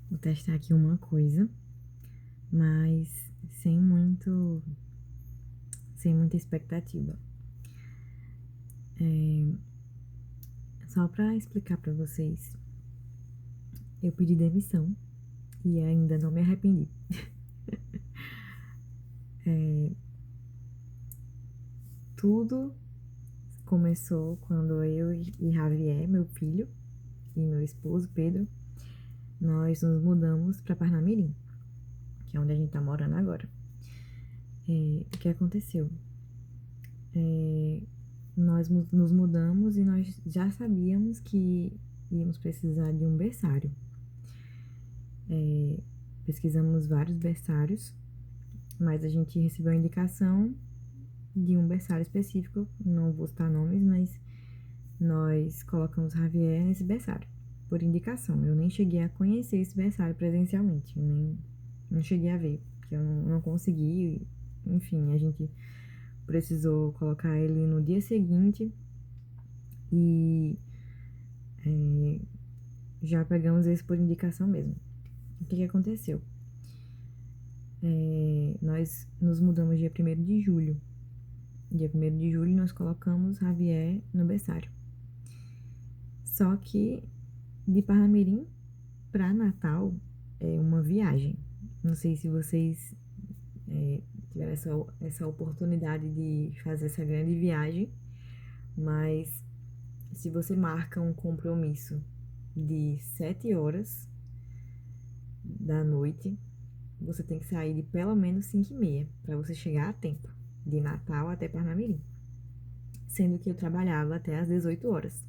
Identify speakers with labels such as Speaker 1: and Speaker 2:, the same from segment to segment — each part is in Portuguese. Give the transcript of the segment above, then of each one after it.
Speaker 1: Vou testar aqui uma coisa, mas sem muita expectativa. Só pra explicar pra vocês, eu pedi demissão e ainda não me arrependi. Tudo começou quando eu e Javier, meu filho, e meu esposo, Pedro, nós nos mudamos pra Parnamirim, que é onde a gente tá morando agora. O que aconteceu? Nós nos mudamos e nós já sabíamos que íamos precisar de um berçário. Pesquisamos vários berçários, mas a gente recebeu a indicação de um berçário específico, não vou citar nomes, mas nós colocamos Javier nesse berçário, por indicação. Eu nem cheguei a conhecer esse berçário presencialmente, eu nem não cheguei a ver, porque eu não consegui. Enfim, a gente precisou colocar ele no dia seguinte e já pegamos esse por indicação mesmo. O que aconteceu? Nós nos mudamos dia 1º de julho. Dia 1º de julho nós colocamos Javier no berçário. Só que de Parnamirim para Natal é uma viagem. Não sei se vocês tiveram essa oportunidade de fazer essa grande viagem, mas se você marca um compromisso de 7 horas da noite, você tem que sair de pelo menos 5h30 para você chegar a tempo, de Natal até Parnamirim. Sendo que eu trabalhava até às 18 horas.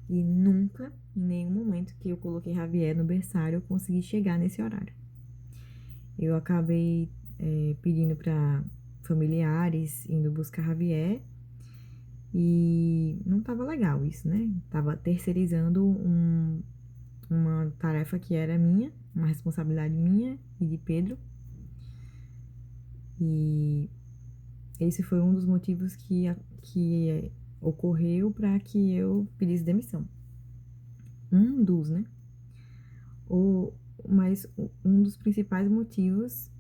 Speaker 1: E nunca, em nenhum momento que eu coloquei Javier no berçário, eu consegui chegar nesse horário. Eu acabei pedindo para familiares, indo buscar Javier, e não tava legal isso, né? Tava terceirizando uma tarefa que era minha, uma responsabilidade minha e de Pedro. E esse foi um dos motivos que ocorreu para que eu pedisse demissão. Um dos, né? Mas um dos principais motivos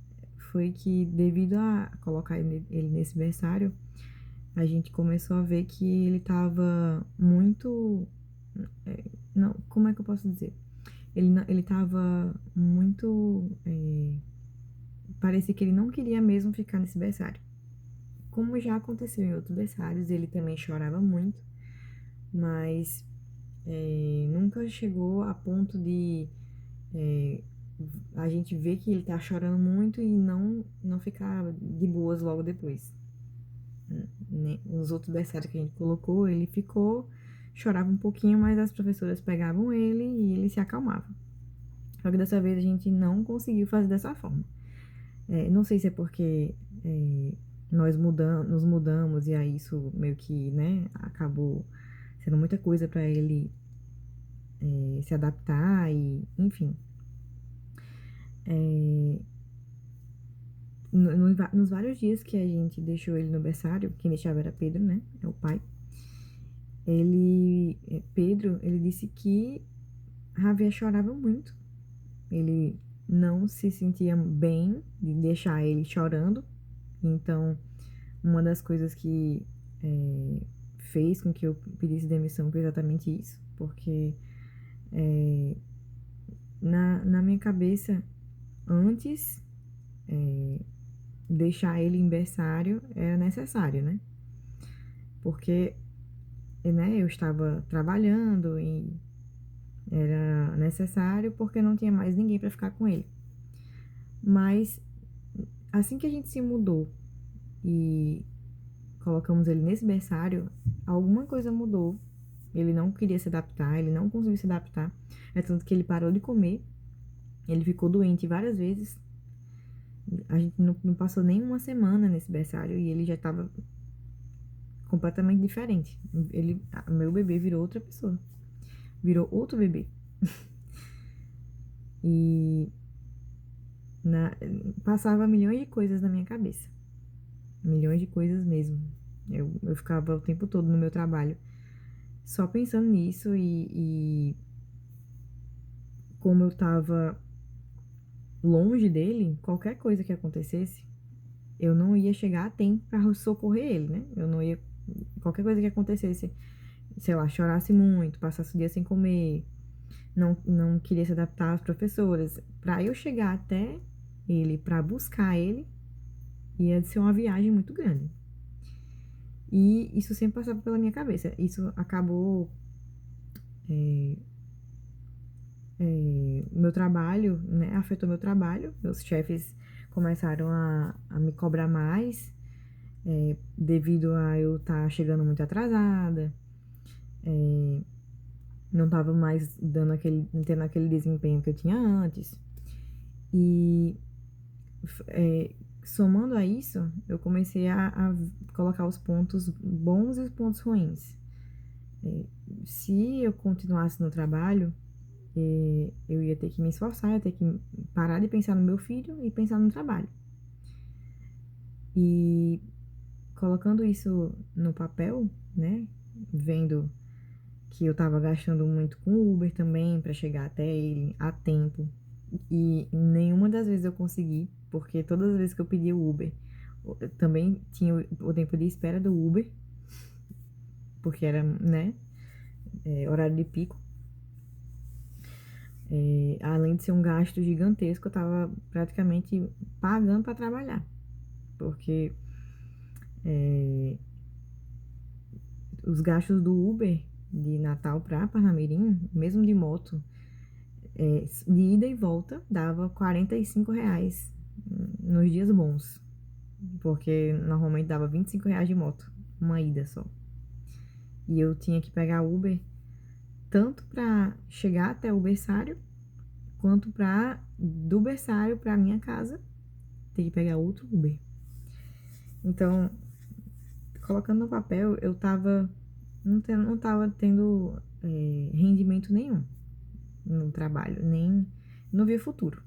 Speaker 1: foi que, devido a colocar ele nesse berçário, a gente começou a ver que ele tava muito. Não, como é que eu posso dizer? Ele tava muito. Parecia que ele não queria mesmo ficar nesse berçário. Como já aconteceu em outros berçários, ele também chorava muito, mas nunca chegou a ponto de a gente ver que ele tá chorando muito e não ficar de boas logo depois. Nos outros berçários que a gente colocou, ele ficou, chorava um pouquinho, mas as professoras pegavam ele e ele se acalmava. Só que dessa vez a gente não conseguiu fazer dessa forma. Não sei se é porque nos mudamos e aí isso meio que, né, acabou sendo muita coisa para ele se adaptar e, enfim. Nos vários dias que a gente deixou ele no berçário, quem deixava era Pedro, né, é o pai. Pedro, ele disse que Javier chorava muito. Ele não se sentia bem de deixar ele chorando. Então, uma das coisas que fez com que eu pedisse demissão foi exatamente isso, porque na minha cabeça, antes, deixar ele em berçário era necessário, né? Porque, né, eu estava trabalhando e era necessário porque não tinha mais ninguém para ficar com ele. Mas assim que a gente se mudou e colocamos ele nesse berçário, alguma coisa mudou. Ele não queria se adaptar, ele não conseguiu se adaptar. É tanto que ele parou de comer, ele ficou doente várias vezes. A gente não passou nem uma semana nesse berçário e ele já estava completamente diferente. Meu bebê virou outra pessoa, virou outro bebê. E passava milhões de coisas na minha cabeça. Milhões de coisas mesmo. Eu ficava o tempo todo no meu trabalho só pensando nisso e como eu tava longe dele, qualquer coisa que acontecesse, eu não ia chegar a tempo pra socorrer ele, né? Eu não ia. Qualquer coisa que acontecesse, sei lá, chorasse muito, passasse o dia sem comer, não queria se adaptar às professoras. Pra eu chegar até ele, pra buscar ele, ia ser uma viagem muito grande. E isso sempre passava pela minha cabeça. Isso acabou. Meu trabalho, né? Afetou meu trabalho. Meus chefes começaram a me cobrar mais, devido a eu estar chegando muito atrasada, não estava mais tendo aquele desempenho que eu tinha antes. E somando a isso, eu comecei a colocar os pontos bons e os pontos ruins. Se eu continuasse no trabalho, eu ia ter que me esforçar, ia ter que parar de pensar no meu filho e pensar no trabalho. E colocando isso no papel, né, vendo que eu tava gastando muito com Uber também para chegar até ele a tempo. E nenhuma das vezes eu consegui, porque todas as vezes que eu pedi o Uber, também tinha o tempo de espera do Uber, porque era, né, horário de pico. Além de ser um gasto gigantesco, eu tava praticamente pagando para trabalhar, porque os gastos do Uber de Natal para Parnamirim, mesmo de moto, de ida e volta, dava R$ 45 nos dias bons. Porque normalmente dava R$ 25 de moto, uma ida só. E eu tinha que pegar Uber tanto para chegar até o berçário, quanto para do berçário para minha casa ter que pegar outro Uber. Então, colocando no papel, eu tava não tava tendo rendimento nenhum no trabalho, nem não via futuro.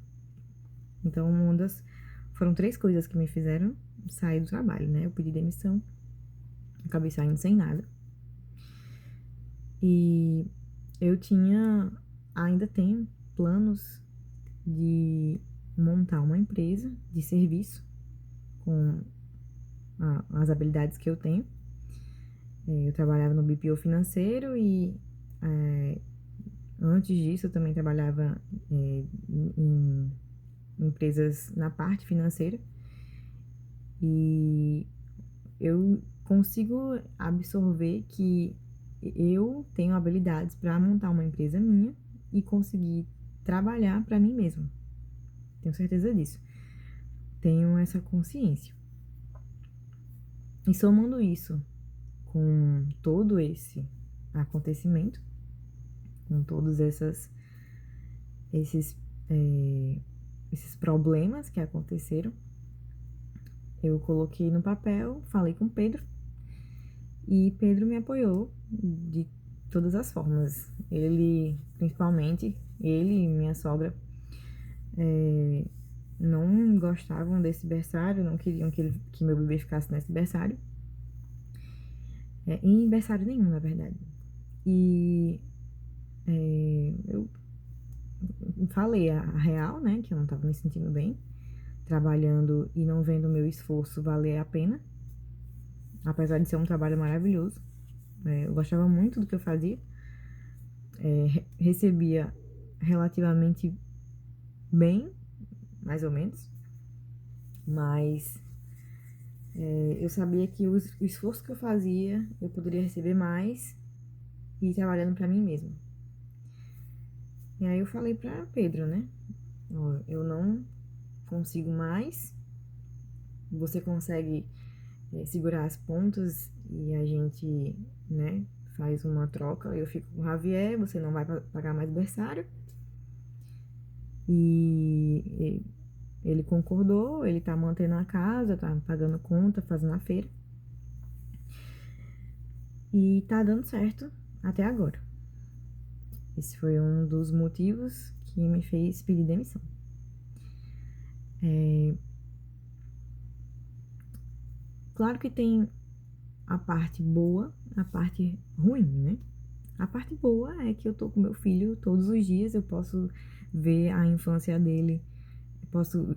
Speaker 1: Então, foram 3 coisas que me fizeram sair do trabalho, né? Eu pedi demissão, acabei saindo sem nada. E eu ainda tenho planos de montar uma empresa de serviço com as habilidades que eu tenho. Eu trabalhava no BPO financeiro e antes disso eu também trabalhava em empresas na parte financeira. E eu consigo absorver que eu tenho habilidades para montar uma empresa minha e conseguir trabalhar para mim mesma. Tenho certeza disso. Tenho essa consciência. E somando isso com todo esse acontecimento, com todos esses, esses problemas que aconteceram, eu coloquei no papel, falei com Pedro e Pedro me apoiou de todas as formas. Ele, principalmente, ele e minha sogra, não gostavam desse berçário, não queriam que meu bebê ficasse nesse berçário. Em berçário nenhum, na verdade. E eu falei a real, né, que eu não tava me sentindo bem, trabalhando e não vendo o meu esforço valer a pena, apesar de ser um trabalho maravilhoso. Eu gostava muito do que eu fazia, recebia relativamente bem, mais ou menos, mas eu sabia que o esforço que eu fazia, eu poderia receber mais e ir trabalhando para mim mesma. E aí eu falei para Pedro, né? Ó, eu não consigo mais. Você consegue segurar as pontas e a gente, né, faz uma troca. Eu fico com o Javier, você não vai pagar mais berçário. E ele concordou, ele tá mantendo a casa, tá pagando conta, fazendo a feira. E tá dando certo até agora. Esse foi um dos motivos que me fez pedir demissão. Claro que tem a parte boa, a parte ruim, né? A parte boa é que eu tô com meu filho todos os dias, eu posso ver a infância dele, posso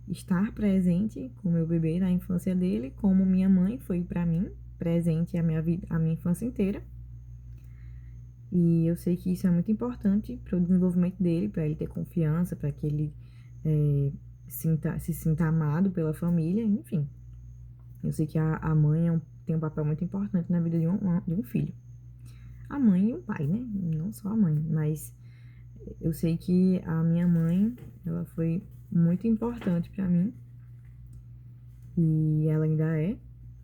Speaker 1: estar presente com meu bebê na infância dele, como minha mãe foi pra mim, presente a minha vida, a minha infância inteira. E eu sei que isso é muito importante para o desenvolvimento dele, para ele ter confiança, para que ele se sinta amado pela família, enfim. Eu sei que a mãe tem um papel muito importante na vida de um filho. A mãe e o pai, né? Não só a mãe, mas eu sei que a minha mãe, ela foi muito importante para mim e ela ainda é.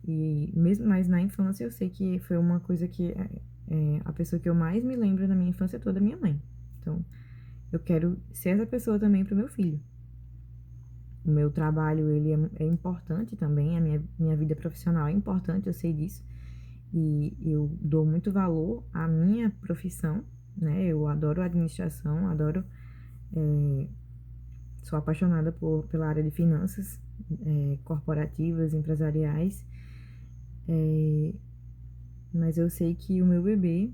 Speaker 1: E mesmo mais na infância, eu sei que foi uma coisa que a pessoa que eu mais me lembro da minha infância toda é minha mãe. Então, eu quero ser essa pessoa também pro meu filho. O meu trabalho, ele é importante também, a minha vida profissional é importante, eu sei disso. E eu dou muito valor à minha profissão, né? Eu adoro administração, adoro... sou apaixonada pela área de finanças, corporativas, empresariais. Mas eu sei que o meu bebê,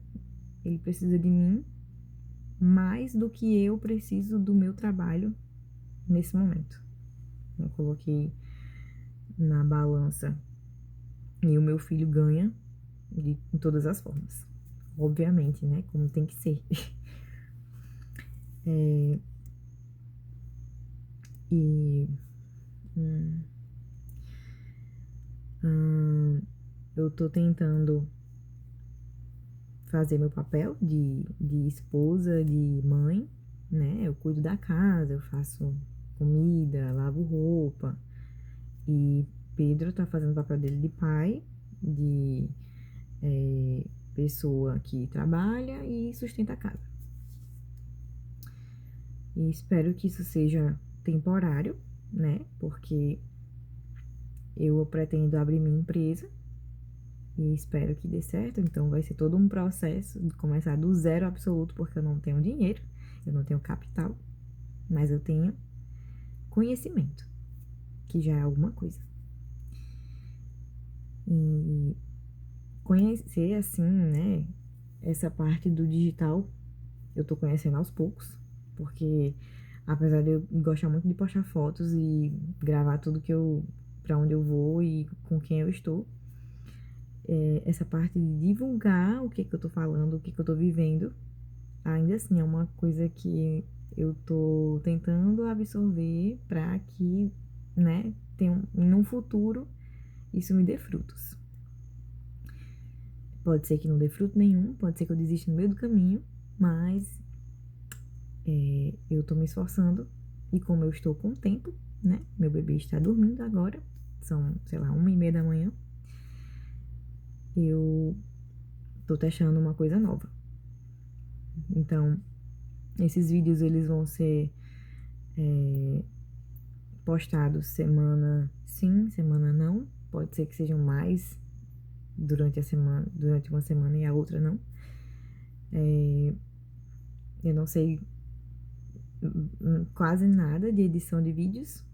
Speaker 1: ele precisa de mim mais do que eu preciso do meu trabalho nesse momento. Eu coloquei na balança e o meu filho ganha de todas as formas. Obviamente, né? Como tem que ser. E eu tô tentando fazer meu papel de esposa, de mãe, né? Eu cuido da casa, eu faço comida, lavo roupa. E Pedro tá fazendo o papel dele de pai, de pessoa que trabalha e sustenta a casa. E espero que isso seja temporário, né? Porque eu pretendo abrir minha empresa e espero que dê certo. Então vai ser todo um processo de começar do zero absoluto, porque eu não tenho dinheiro, eu não tenho capital, mas eu tenho conhecimento, que já é alguma coisa. E conhecer assim, né, essa parte do digital, eu tô conhecendo aos poucos, porque apesar de eu gostar muito de postar fotos e gravar tudo que eu, pra onde eu vou e com quem eu estou, essa parte de divulgar o que eu tô falando, o que eu tô vivendo, ainda assim é uma coisa que eu tô tentando absorver pra que, né, num futuro isso me dê frutos. Pode ser que não dê fruto nenhum, pode ser que eu desista no meio do caminho, mas eu tô me esforçando e como eu estou com tempo, né? Meu bebê está dormindo agora, são, sei lá, 1h30 da manhã. Eu tô testando uma coisa nova. Então, esses vídeos eles vão ser postados semana sim, semana não. Pode ser que sejam mais durante a semana, durante uma semana e a outra não. Eu não sei quase nada de edição de vídeos.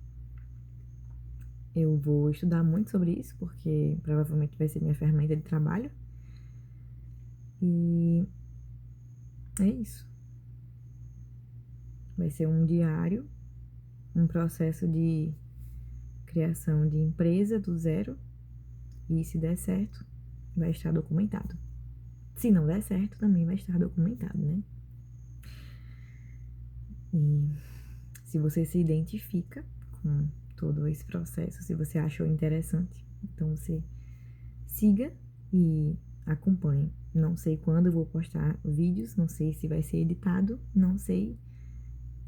Speaker 1: Eu vou estudar muito sobre isso, porque provavelmente vai ser minha ferramenta de trabalho. E é isso. Vai ser um diário, um processo de criação de empresa do zero. E se der certo, vai estar documentado. Se não der certo, também vai estar documentado, né? E se você se identifica com todo esse processo, se você achou interessante, então você siga e acompanhe. Não sei quando eu vou postar vídeos, não sei se vai ser editado, não sei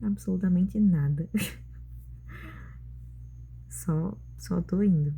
Speaker 1: absolutamente nada. Só tô indo.